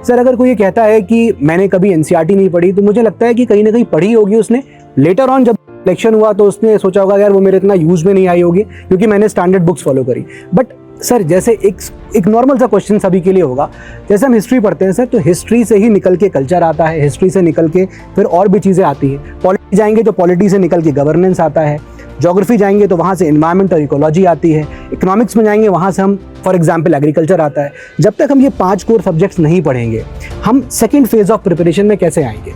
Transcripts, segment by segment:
Sir अगर कोई ये कहता है कि मैंने कभी एनसीईआरटी नहीं पढ़ी, तो मुझे लगता है कि कहीं ना कहीं पढ़ी होगी उसने। लेटर ऑन जब इलेक्शन हुआ तो उसने सोचा होगा यार वो मेरे इतना यूज में नहीं आई होगी क्योंकि मैंने स्टैंडर्ड बुक्स फॉलो करी। बट सर जैसे एक नॉर्मल सा क्वेश्चन सभी के लिए होगा, जैसे हम हिस्ट्री पढ़ते हैं सर, तो हिस्ट्री से ही निकल के कल्चर आता है, हिस्ट्री से निकल के फिर और भी चीज़ें आती हैं। पॉलिटी जाएंगे तो पॉलिटी से निकल के गवर्नेंस आता है, ज्योग्राफी जाएंगे तो वहाँ से एनवायरमेंट और इकोलॉजी आती है, इकोनॉमिक्स में जाएंगे वहाँ से हम फॉर एग्जाम्पल एग्रीकल्चर आता है। जब तक हम ये 5 कोर सब्जेक्ट्स नहीं पढ़ेंगे, हम सेकेंड फेज ऑफ प्रिपरेशन में कैसे आएंगे।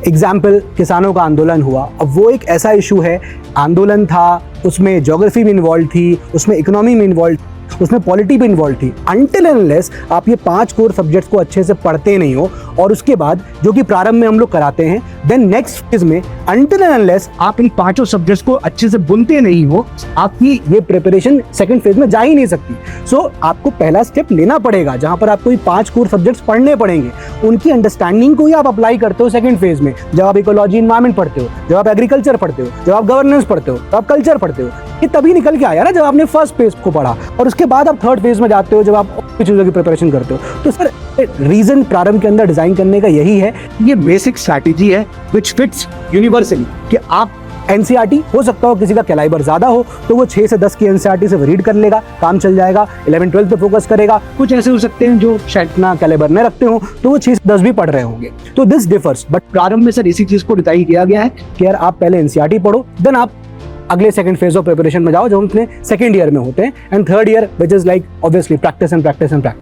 एग्जाम्पल, किसानों का आंदोलन हुआ, अब वो एक ऐसा इशू है, आंदोलन था, उसमें ज्योग्राफी भी इन्वॉल्व थी, उसमें इकोनॉमी में इन्वॉल्व, उसमें पॉलिटी भी इन्वॉल्व थी। अनटिल एंड अनलेस आप ये 5 कोर सब्जेक्ट्स को अच्छे से पढ़ते नहीं हो और उसके बाद जो कि प्रारंभ में हम लोग कराते हैं, देन नेक्स्ट फेज में अनटिल एंड अनलेस आप इन 5 सब्जेक्ट्स को अच्छे से बुनते नहीं हो, आपकी ये प्रिपरेशन सेकंड फेज में जा ही नहीं सकती। सो आपको पहला स्टेप लेना पड़ेगा जहां पर आपको ये 5 कोर सब्जेक्ट्स पढ़ने पड़ेंगे, उनकी अंडरस्टैंडिंग को ही आप अप्लाई करते हो सेकंड फेज में। जब आप इकोलॉजी एनवायरमेंट पढ़ते हो, जब आप एग्रीकल्चर पढ़ते हो, जब आप गवर्नेंस पढ़ते हो, जब आप कल्चर पढ़ते हो, ये तभी निकल के आया ना जब आपने फर्स्ट फेज को पढ़ा, और उसके बाद आप थर्ड फेज में जाते हो जब आप चीज़ों की प्रिपरेशन करते हो। तो सर रीजन प्रारंभ के अंदर डिजाइन करने का यही है, ये बेसिक स्ट्रैटेजी है विच फिट्स यूनिवर्सली, कि आप एनसीईआरटी हो सकता हो किसी का कैलाइबर ज्यादा हो तो वो 6 से 10 की एनसीईआरटी से रीड कर लेगा, काम चल जाएगा, 11-12 पे फोकस करेगा। कुछ ऐसे हो सकते हैं जो शायद इतना कैलाइबर न रखते हो तो वो 6 से 10 भी पढ़ रहे होंगे। तो दिस डिफर्स, बट प्रारंभ में सर इसी चीज को डिजाइन किया गया है कि यार आप पहले एनसीईआरटी पढ़ो, देन आप अगले सेकंड फेज ऑफ प्रिपरेशन में जाओ जो हम अपने सेकंड ईयर में होते हैं, and third year which is like obviously practice and practice and practice.